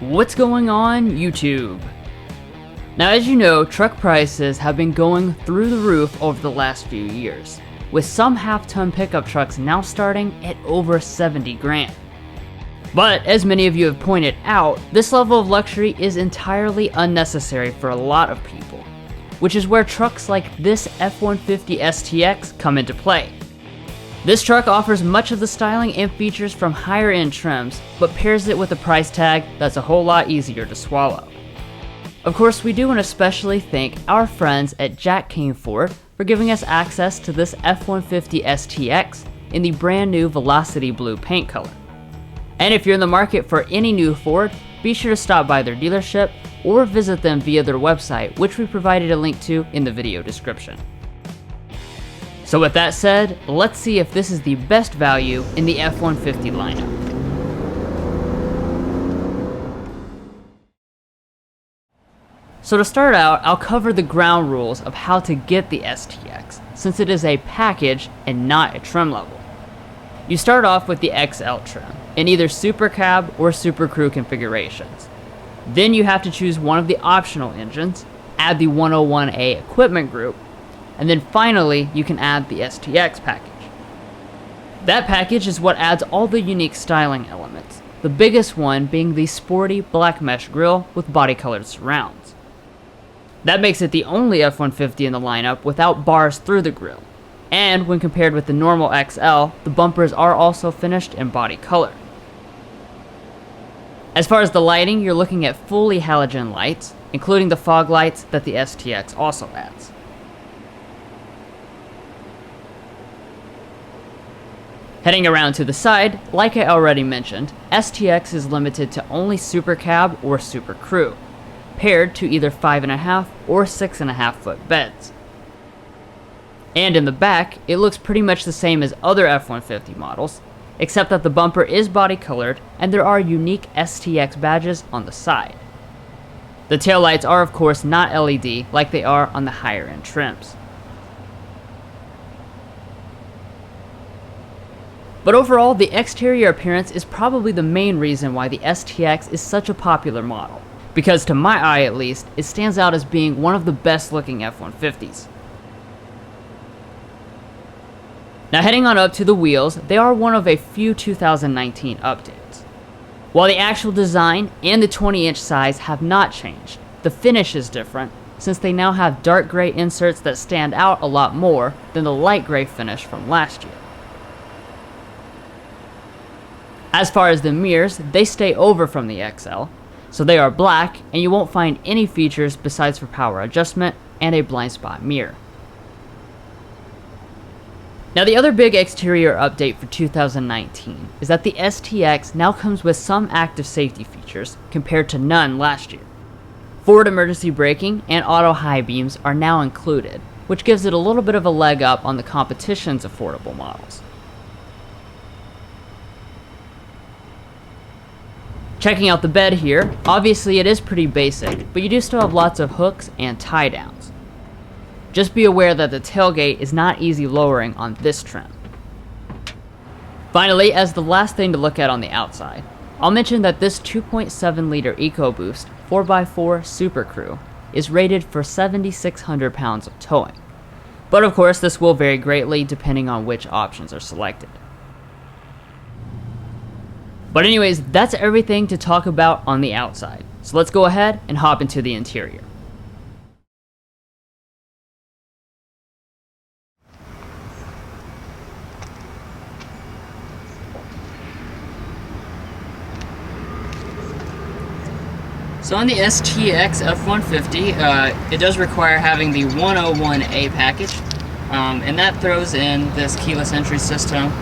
What's going on YouTube? Now, as you know, truck prices have been going through the roof over the last few years, with some half-ton pickup trucks now starting at over 70 grand. But as many of you have pointed out, this level of luxury is entirely unnecessary for a lot of people, which is where trucks like this F-150 STX come into play. This truck offers much of the styling and features from higher end trims, but pairs it with a price tag that's a whole lot easier to swallow. Of course, we do want to especially thank our friends at Jack Kane Ford for giving us access to this F-150 STX in the brand new Velocity Blue paint color. And if you're in the market for any new Ford, be sure to stop by their dealership or visit them via their website, which we provided a link to in the video description. So with that said, let's see if this is the best value in the F-150 lineup. So to start out, I'll cover the ground rules of how to get the STX, since it is a package and not a trim level. You start off with the XL trim, in either Super Cab or Super Crew configurations. Then you have to choose one of the optional engines, add the 101A equipment group, and then finally you can add the STX package. That package is what adds all the unique styling elements, the biggest one being the sporty black mesh grille with body-colored surrounds. That makes it the only F-150 in the lineup without bars through the grille, and when compared with the normal XL, the bumpers are also finished in body color. As far as the lighting, you're looking at fully halogen lights, including the fog lights that the STX also adds. Heading around to the side, like I already mentioned, STX is limited to only Super Cab or Super Crew, paired to either 5.5 or 6.5 foot beds. And in the back, it looks pretty much the same as other F-150 models, except that the bumper is body colored and there are unique STX badges on the side. The taillights are of course not LED like they are on the higher end trims. But overall, the exterior appearance is probably the main reason why the STX is such a popular model, because to my eye at least, it stands out as being one of the best looking F-150s. Now heading on up to the wheels, they are one of a few 2019 updates. While the actual design and the 20-inch size have not changed, the finish is different, since they now have dark gray inserts that stand out a lot more than the light gray finish from last year. As far as the mirrors, they stay over from the XL, so they are black and you won't find any features besides for power adjustment and a blind spot mirror. Now the other big exterior update for 2019 is that the STX now comes with some active safety features compared to none last year. Forward emergency braking and auto high beams are now included, which gives it a little bit of a leg up on the competition's affordable models. Checking out the bed here, obviously it is pretty basic, but you do still have lots of hooks and tie downs. Just be aware that the tailgate is not easy lowering on this trim. Finally, as the last thing to look at on the outside, I'll mention that this 2.7 liter EcoBoost 4x4 Super Crew is rated for 7,600 pounds of towing. But of course, this will vary greatly depending on which options are selected. But anyways, that's everything to talk about on the outside. So let's go ahead and hop into the interior. So on the STX F-150, it does require having the 101A package, and that throws in this keyless entry system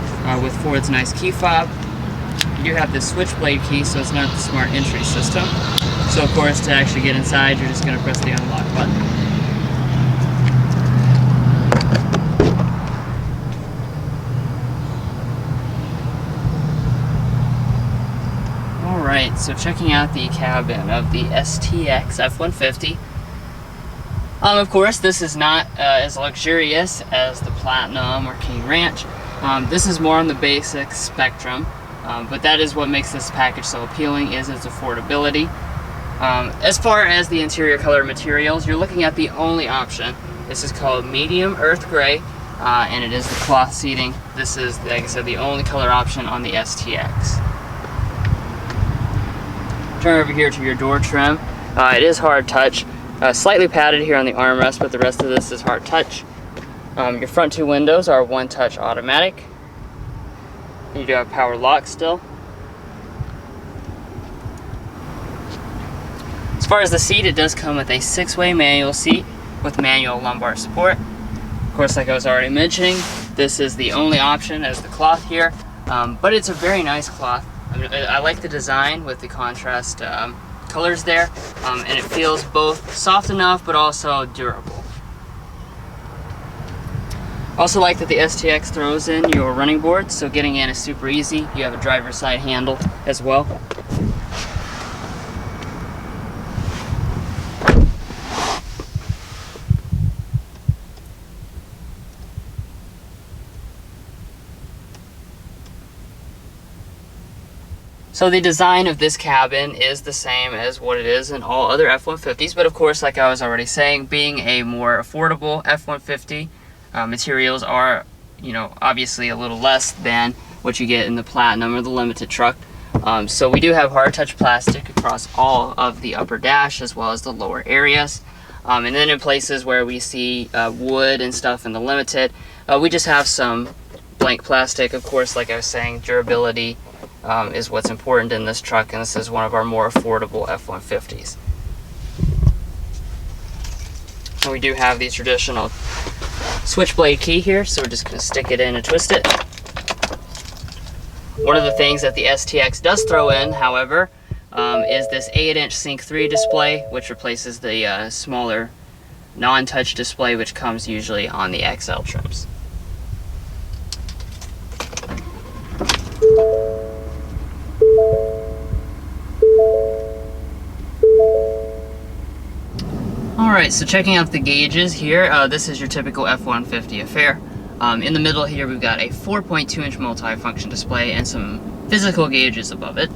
with Ford's nice key fob. You do have this switchblade key, so it's not the smart entry system. So of course, to actually get inside, you're just going to press the unlock button. Alright, so checking out the cabin of the STX F-150. Of course, this is not as luxurious as the Platinum or King Ranch. This is more on the basic spectrum. but that is what makes this package so appealing, is its affordability. As far as the interior color materials, you're looking at the only option. This is called medium earth gray, and it is the cloth seating. This is, like I said, the only color option on the STX. Turn over here to your door trim. It is hard touch, slightly padded here on the armrest, but the rest of this is hard touch. Your front two windows are one touch automatic. You do have power lock still. As far as the seat, it does come with a 6-way manual seat with manual lumbar support. Of course, like I was already mentioning, this is the only option as the cloth here, but it's a very nice cloth. I like the design with the contrast colors there, and it feels both soft enough but also durable. Also like that the STX throws in your running boards, so getting in is super easy. You have a driver's side handle as well. So the design of this cabin is the same as what it is in all other F-150s, but of course, like I was already saying, being a more affordable F-150, materials are, obviously a little less than what you get in the Platinum or the Limited truck. So we do have hard touch plastic across all of the upper dash as well as the lower areas. And then in places where we see wood and stuff in the Limited, we just have some blank plastic. Of course, like I was saying, durability is what's important in this truck, and this is one of our more affordable F-150s. And we do have the traditional switchblade key here, so we're just going to stick it in and twist it. One of the things that the STX does throw in, however, is this 8-inch Sync 3 display, which replaces the smaller non-touch display which comes usually on the XL trims. Alright, so checking out the gauges here, this is your typical F-150 affair. In the middle here we've got a 4.2-inch multi-function display and some physical gauges above it.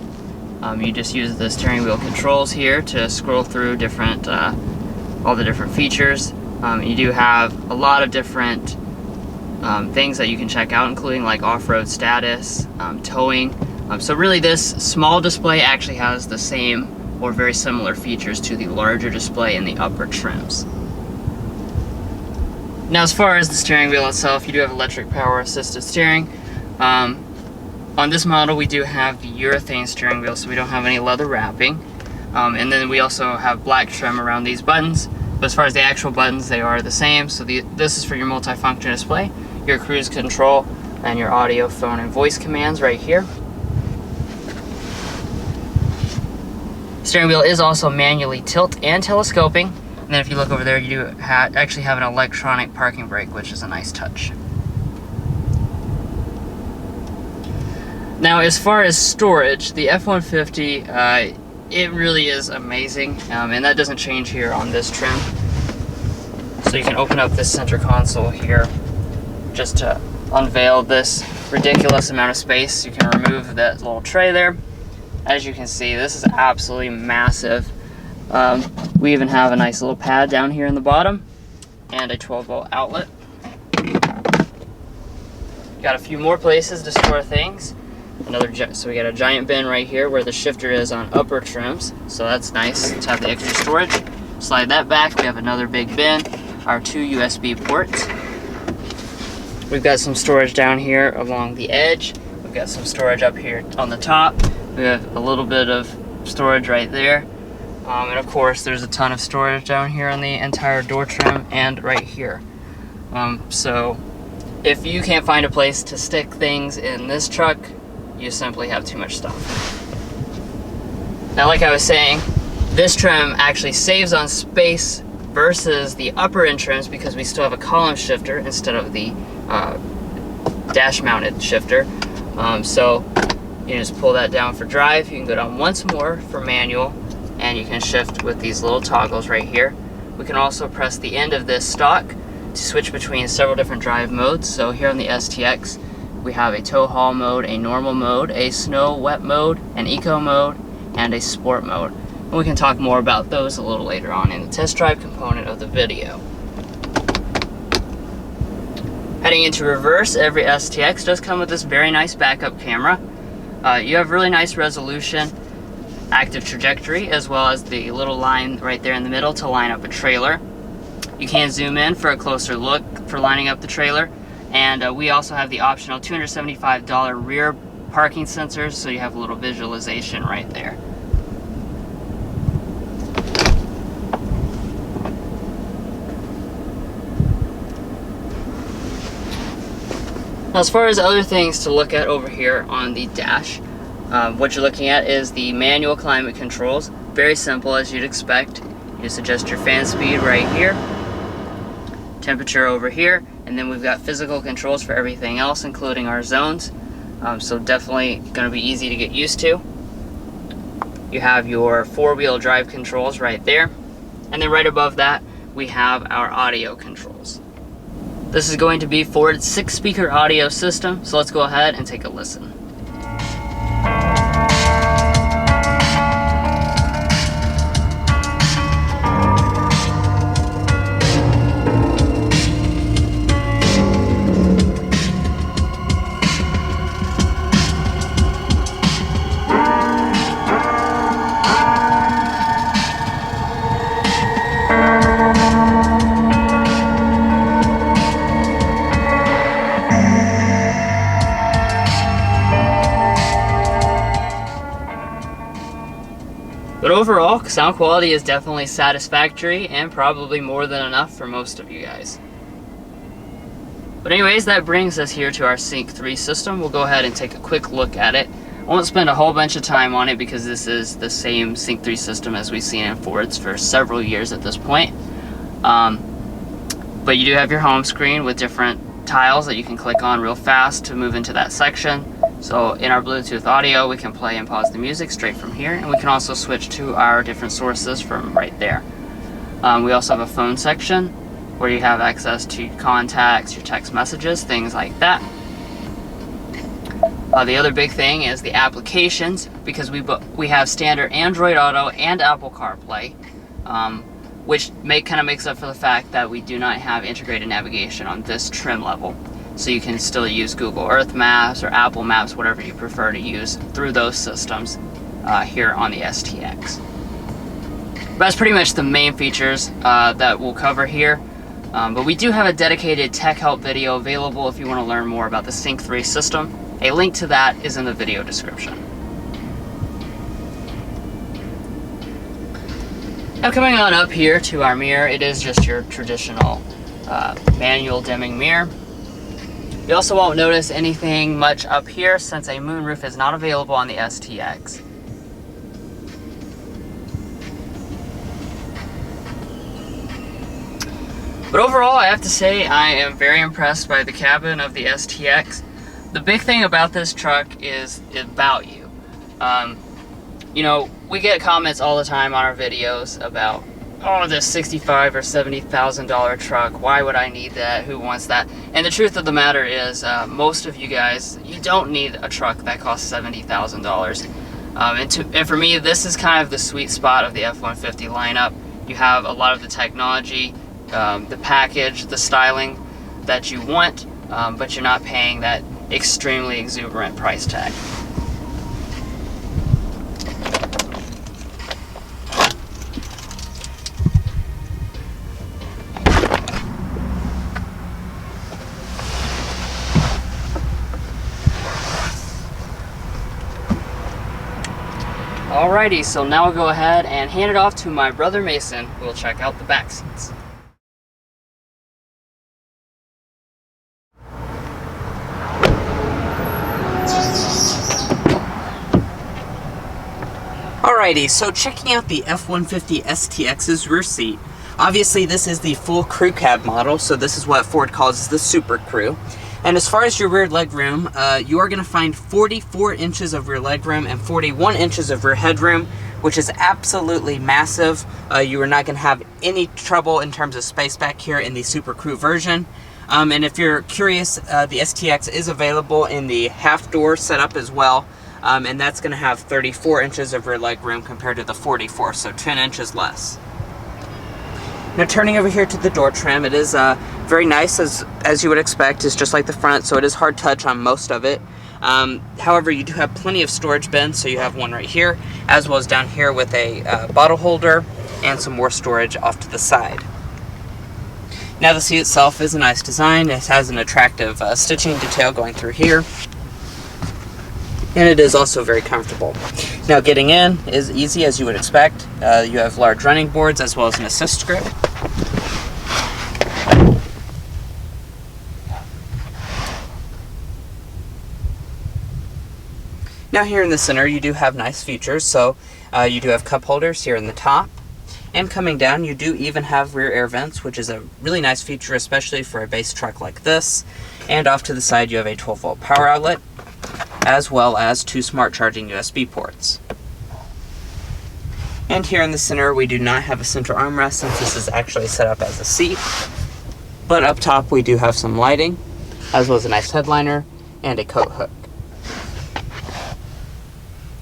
You just use the steering wheel controls here to scroll through different, all the different features. You do have a lot of different things that you can check out, including like off-road status, towing. So really this small display actually has the same or very similar features to the larger display in the upper trims. Now as far as the steering wheel itself, you do have electric power assisted steering. On this model we do have the urethane steering wheel, so we don't have any leather wrapping. And then we also have black trim around these buttons, but as far as the actual buttons, they are the same. So this is for your multifunction display, your cruise control, and your audio, phone, and voice commands right here. Steering wheel is also manually tilt and telescoping. And then if you look over there, you do actually have an electronic parking brake, which is a nice touch. Now, as far as storage, the F-150, it really is amazing, and that doesn't change here on this trim. So you can open up this center console here just to unveil this ridiculous amount of space. You can remove that little tray there. As you can see, this is absolutely massive. We even have a nice little pad down here in the bottom and a 12-volt outlet. Got a few more places to store things. So we got a giant bin right here where the shifter is on upper trims, so that's nice to have the extra storage. Slide that back, we have another big bin, our 2 USB ports. We've got some storage down here along the edge. We've got some storage up here on the top. We have a little bit of storage right there. And of course there's a ton of storage down here on the entire door trim and right here. So if you can't find a place to stick things in this truck, you simply have too much stuff. Now, like I was saying, this trim actually saves on space versus the upper end trims because we still have a column shifter instead of the dash mounted shifter. So you just pull that down for drive. You can go down once more for manual, and you can shift with these little toggles right here. We can also press the end of this stock to switch between several different drive modes. So here on the STX, We have a tow haul mode, a normal mode, a snow wet mode, an eco mode, and a sport mode. And we can talk more about those a little later on in the test drive component of the video. Heading into reverse, every STX does come with this very nice backup camera. You have really nice resolution, active trajectory, as well as the little line right there in the middle to line up a trailer. You can zoom in for a closer look for lining up the trailer. And we also have the optional $275 rear parking sensors, so you have a little visualization right there. Now, as far as other things to look at over here on the dash, what you're looking at is the manual climate controls. Very simple, as you'd expect. You just adjust your fan speed right here, temperature over here, and then we've got physical controls for everything else, including our zones. So definitely going to be easy to get used to. You have your four-wheel drive controls right there, and then right above that we have our audio controls. This is going to be Ford's 6-speaker audio system, so let's go ahead and take a listen. But overall, sound quality is definitely satisfactory and probably more than enough for most of you guys. But anyways, that brings us here to our Sync 3 system. We'll go ahead and take a quick look at it. I won't spend a whole bunch of time on it because this is the same Sync 3 system as we've seen in Fords for several years at this point. But you do have your home screen with different tiles that you can click on real fast to move into that section. So in our Bluetooth audio, we can play and pause the music straight from here, and we can also switch to our different sources from right there. We also have a phone section where you have access to contacts, your text messages, things like that. The other big thing is the applications, because we have standard Android Auto and Apple CarPlay, which kind of makes up for the fact that we do not have integrated navigation on this trim level. So you can still use Google Earth Maps or Apple Maps, whatever you prefer to use through those systems here on the STX. But that's pretty much the main features that we'll cover here. But we do have a dedicated tech help video available if you want to learn more about the Sync 3 system. A link to that is in the video description. Now coming on up here to our mirror, it is just your traditional manual dimming mirror. You also won't notice anything much up here since a moonroof is not available on the STX. But overall, I have to say I am very impressed by the cabin of the STX. The big thing about this truck is value. You know, we get comments all the time on our videos about, oh, this $65,000 or $70,000 truck, why would I need that, who wants that? And the truth of the matter is, most of you guys, you don't need a truck that costs $70,000. And for me, this is kind of the sweet spot of the F-150 lineup. You have a lot of the technology, the package, the styling that you want, but you're not paying that extremely exuberant price tag. Alrighty, so now I'll go ahead and hand it off to my brother Mason, who will check out the back seats. Alrighty, so checking out the F-150 STX's rear seat. Obviously this is the full crew cab model, so this is what Ford calls the Super Crew. And as far as your rear legroom, you are going to find 44 inches of rear legroom and 41 inches of rear headroom, which is absolutely massive. You are not going to have any trouble in terms of space back here in the Super Crew version. And if you're curious, the STX is available in the half door setup as well. And that's going to have 34 inches of rear leg room compared to the 44, so 10 inches less. Now turning over here to the door trim, it is very nice as you would expect. It's just like the front, so it is hard touch on most of it. However, you do have plenty of storage bins, so you have one right here, as well as down here with a bottle holder and some more storage off to the side. Now the seat itself is a nice design. It has an attractive stitching detail going through here. And it is also very comfortable. Now getting in is easy as you would expect. You have large running boards as well as an assist grip. Now here in the center you do have nice features. So you do have cup holders here in the top. And coming down you do even have rear air vents, which is a really nice feature, especially for a base truck like this. And off to the side you have a 12-volt power outlet, as well as 2 smart charging USB ports. And here in the center we do not have a center armrest since this is actually set up as a seat. But up top we do have some lighting, as well as a nice headliner and a coat hook.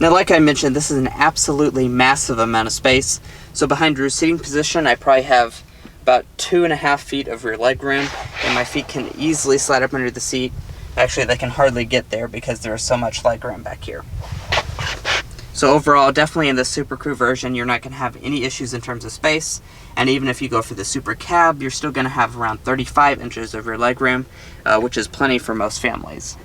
Now like I mentioned, this is an absolutely massive amount of space. So behind rear seating position I probably have about 2.5 feet of rear leg room, and my feet can easily slide up under the seat. Actually, they can hardly get there because there is so much leg room back here. So overall, definitely in the Super Crew version, you're not going to have any issues in terms of space. And even if you go for the Super Cab, you're still going to have around 35 inches of rear leg room, which is plenty for most families.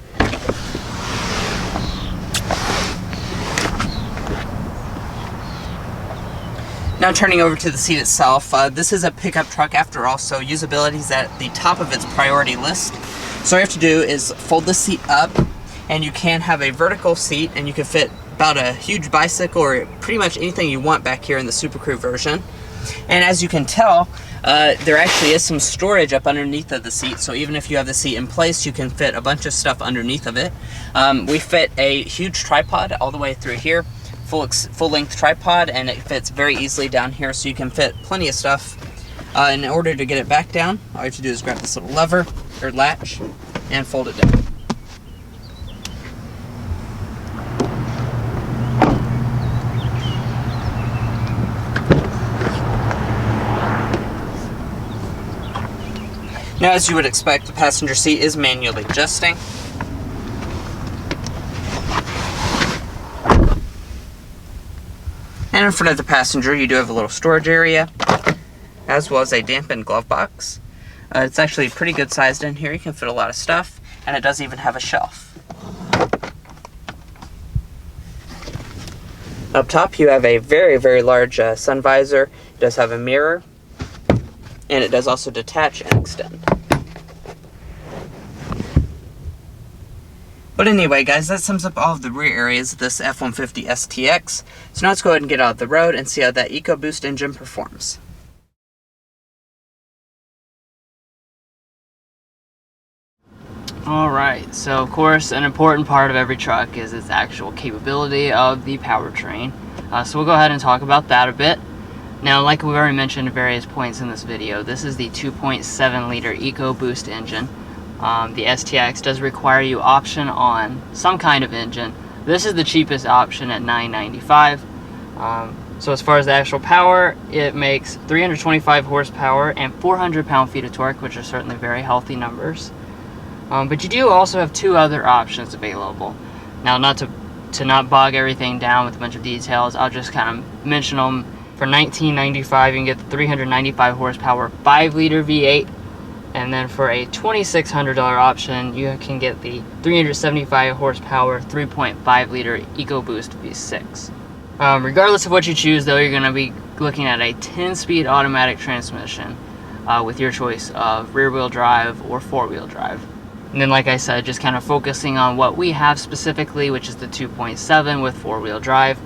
Now turning over to the seat itself, this is a pickup truck after all, so usability is at the top of its priority list. So all you have to do is fold the seat up, and you can have a vertical seat, and you can fit about a huge bicycle or pretty much anything you want back here in the Super Crew version. And as you can tell, there actually is some storage up underneath of the seat, so even if you have the seat in place, you can fit a bunch of stuff underneath of it. We fit a huge tripod all the way through here, full-length tripod, and it fits very easily down here, so you can fit plenty of stuff. In order to get it back down, all you have to do is grab this little lever or latch and fold it down. Now, as you would expect, the passenger seat is manually adjusting. And in front of the passenger, you do have a little storage area, as well as a dampened glove box. It's actually pretty good sized in here. You can fit a lot of stuff, and it does even have a shelf. Up top, you have a very, very large sun visor. It does have a mirror, and it does also detach and extend. But anyway, guys, that sums up all of the rear areas of this F-150 STX. So now let's go ahead and get out of the road and see how that EcoBoost engine performs. Alright, so of course an important part of every truck is its actual capability of the powertrain. So we'll go ahead and talk about that a bit. Now, like we've already mentioned at various points in this video, this is the 2.7 liter EcoBoost engine. The STX does require you option on some kind of engine. This is the cheapest option at $995. So as far as the actual power, it makes 325 horsepower and 400 pound-feet of torque, which are certainly very healthy numbers. But you do also have 2 other options available. Now, not to not bog everything down with a bunch of details, I'll just kind of mention them. For $1995, you can get the 395 horsepower 5 liter V8. And then for a $2,600 option, you can get the 375 horsepower 3.5 liter EcoBoost V6. Regardless of what you choose, though, you're going to be looking at a 10-speed automatic transmission with your choice of rear-wheel drive or four-wheel drive. And then, like I said, just kind of focusing on what we have specifically, which is the 2.7 with four-wheel drive.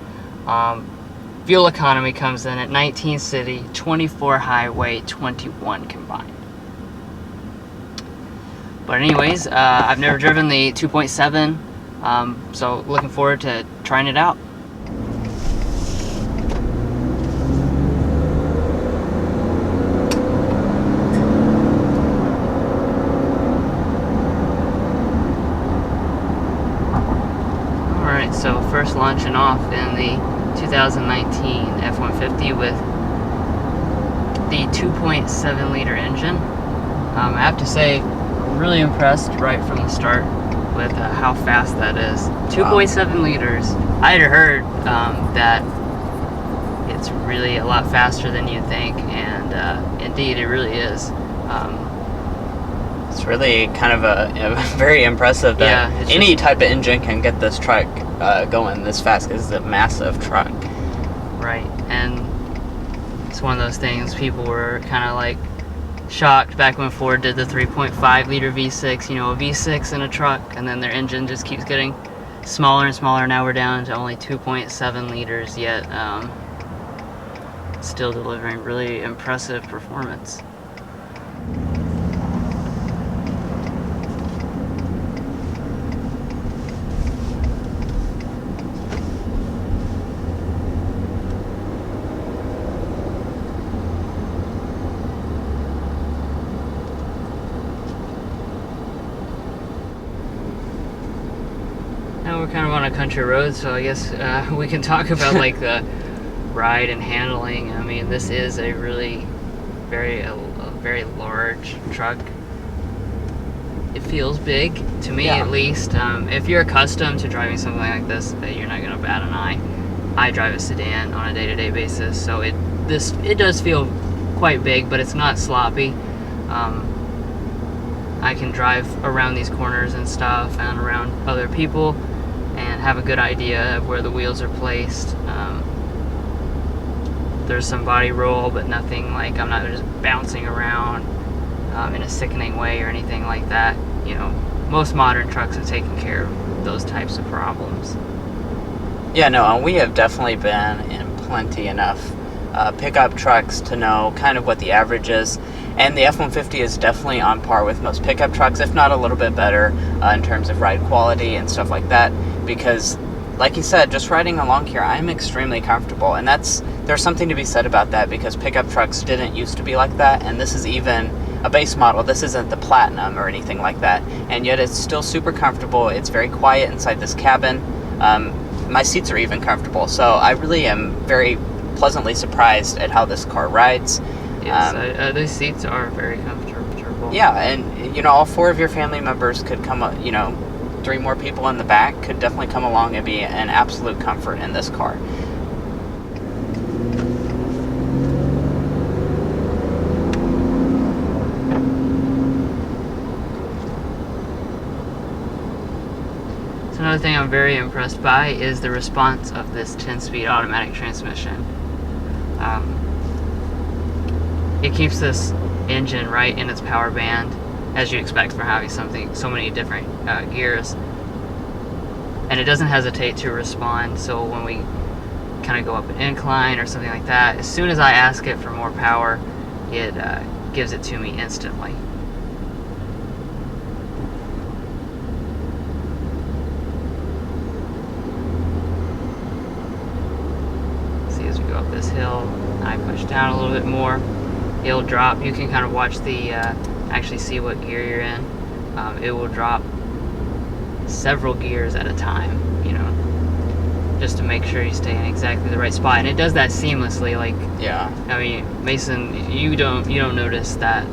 Fuel economy comes in at 19 city, 24 highway, 21 combined. But anyways, I've never driven the 2.7, so looking forward to trying it out. first launching off in the 2019 F-150 with the 2.7 liter engine. I have to say, I'm really impressed right from the start with how fast that is. 2.7 liters. I had heard that it's really a lot faster than you'd think, and indeed it really is. It's really kind of a very impressive that any type of engine can get this truck going this fast, because it's a massive truck. Right, and it's one of those things people were kind of like shocked back when Ford did the 3.5 liter V6, you know, a V6 in a truck, and then their engine just keeps getting smaller and smaller. Now we're down to only 2.7 liters, yet still delivering really impressive performance. Now we're kind of on a country road, so I guess we can talk about like the ride and handling. I mean, this is a really very large truck. It feels big to me, at least. If you're accustomed to driving something like this, you're not gonna bat an eye. I drive a sedan on a day-to-day basis, so it does feel quite big, but it's not sloppy. I can drive around these corners and stuff, and around other people, and have a good idea of where the wheels are placed. There's some body roll, but nothing like, I'm not just bouncing around in a sickening way or anything like that. You know, most modern trucks have taken care of those types of problems. Yeah, no, we have definitely been in plenty enough pickup trucks to know kind of what the average is. And the F-150 is definitely on par with most pickup trucks, if not a little bit better in terms of ride quality and stuff like that. Because, like you said, just riding along here, I'm extremely comfortable. And there's something to be said about that, because pickup trucks didn't used to be like that. And this is even a base model. This isn't the Platinum or anything like that. And yet it's still super comfortable. It's very quiet inside this cabin. My seats are even comfortable. So I really am very pleasantly surprised at how this car rides. Yes, these seats are very comfortable. Yeah, and you know, all four of your family members could come up, you know, 3 more people in the back could definitely come along and be an absolute comfort in this car. So another thing I'm very impressed by is the response of this 10-speed automatic transmission. It keeps this engine right in its power band, as you expect from having so many different gears, and it doesn't hesitate to respond. So when we kind of go up an incline or something like that, as soon as I ask it for more power, it gives it to me instantly. See, as we go up this hill, I push down a little bit more. It'll drop. You can kind of watch the actually see what gear you're in. It will drop several gears at a time, you know, just to make sure you stay in exactly the right spot. And it does that seamlessly. Like, yeah, I mean, Mason, you don't notice that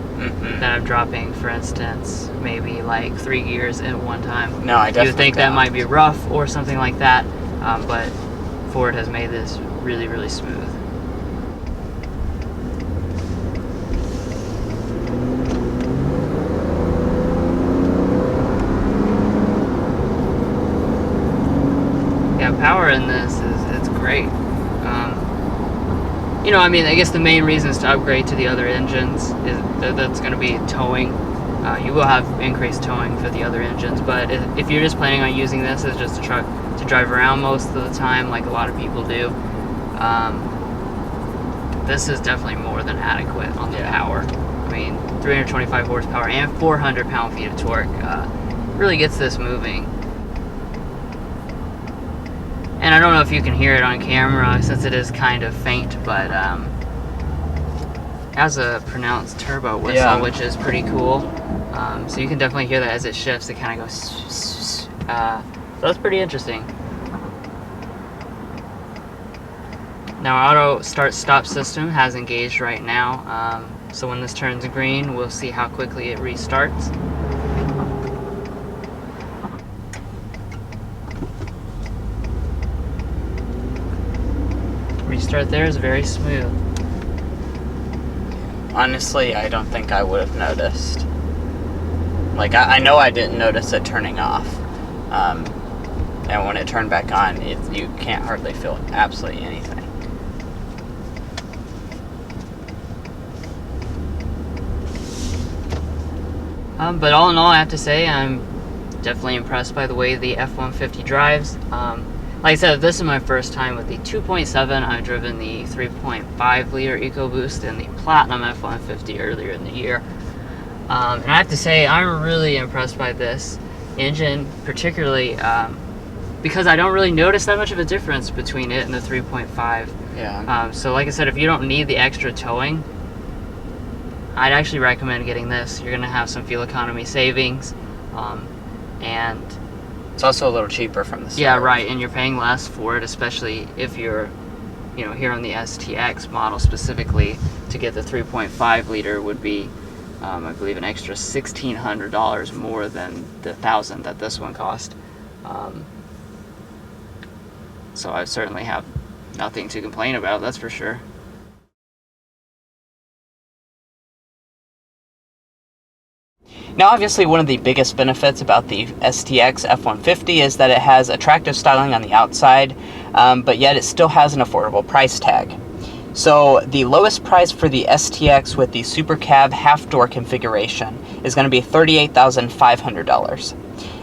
that I'm dropping, for instance, maybe like 3 gears at one time. No, I definitely You would think don't. that might be rough or something like that, but Ford has made this really, really smooth. Power in this it's great. You know, I mean, I guess the main reasons to upgrade to the other engines is that's going to be towing. You will have increased towing for the other engines, but if you're just planning on using this as just a truck to drive around most of the time, like a lot of people do, this is definitely more than adequate on the power. I mean, 325 horsepower and 400 pound-feet of torque really gets this moving. And I don't know if you can hear it on camera since it is kind of faint, but it has a pronounced turbo whistle, which is pretty cool. So you can definitely hear that as it shifts. It kind of goes. So that's pretty interesting. Now our auto start-stop system has engaged right now, so when this turns green, we'll see how quickly it restarts. Restart there is very smooth. Honestly, I don't think I would have noticed. Like, I know I didn't notice it turning off. And when it turned back on, you can't hardly feel absolutely anything. But all in all, I have to say I'm definitely impressed by the way the F-150 drives. Like I said, this is my first time with the 2.7. I've driven the 3.5 liter EcoBoost and the Platinum F-150 earlier in the year. And I have to say, I'm really impressed by this engine, particularly because I don't really notice that much of a difference between it and the 3.5. Yeah. So like I said, if you don't need the extra towing, I'd actually recommend getting this. You're going to have some fuel economy savings, and it's also a little cheaper from the start. Yeah, right, and you're paying less for it, especially if you're, here on the STX model specifically. To get the 3.5 liter would be, I believe, an extra $1,600 more than the $1,000 that this one cost. So I certainly have nothing to complain about, that's for sure. Now, obviously, one of the biggest benefits about the STX F-150 is that it has attractive styling on the outside, but yet it still has an affordable price tag. So the lowest price for the STX with the Super Cab half-door configuration is going to be $38,500.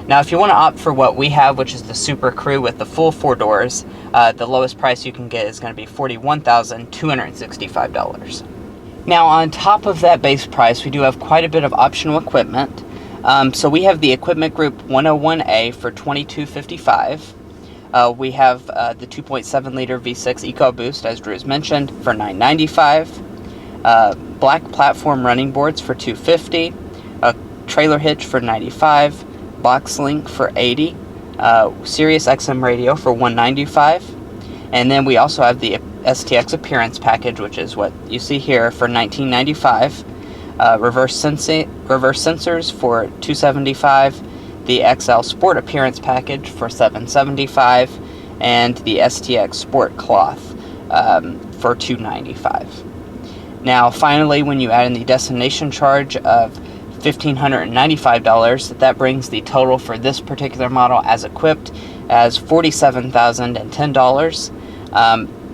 Now, if you want to opt for what we have, which is the Super Crew with the full 4 doors, the lowest price you can get is going to be $41,265. Now, on top of that base price, we do have quite a bit of optional equipment. So we have the Equipment Group 101A for $22.55. We have the 2.7 liter V6 EcoBoost, as Drew's mentioned, for $9.95. Black platform running boards for $250. A trailer hitch for $95. Box link for $80. Sirius XM radio for $195. And then we also have the STX Appearance Package, which is what you see here, for $19.95. Reverse sensors for $275. The XL Sport Appearance Package for $775. And the STX Sport Cloth for $295. Now, finally, when you add in the destination charge of $1,595, that brings the total for this particular model as equipped as $47,010.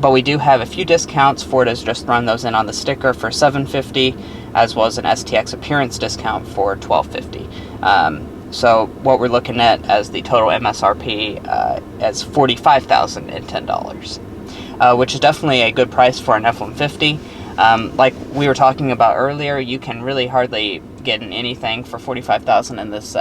But we do have a few discounts. Ford has just thrown those in on the sticker for $750, as well as an STX appearance discount for $1250. So what we're looking at as the total MSRP as $45,010, which is definitely a good price for an F-150. Like we were talking about earlier, you can really hardly get anything for $45,000 in this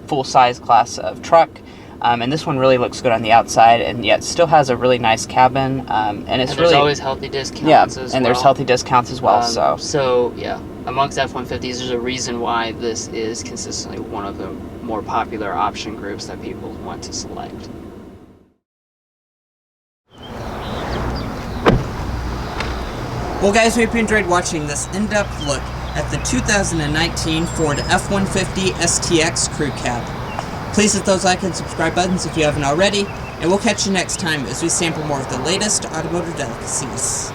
full-size class of truck. And this one really looks good on the outside, and yet still has a really nice cabin. And it's there's really always healthy discounts. Yeah, as and well. there's healthy discounts as well. So yeah, amongst F-150s, there's a reason why this is consistently one of the more popular option groups that people want to select. Well, guys, we hope you enjoyed watching this in-depth look at the 2019 Ford F-150 STX Crew Cab. Please hit those like and subscribe buttons if you haven't already, and we'll catch you next time as we sample more of the latest automotive delicacies.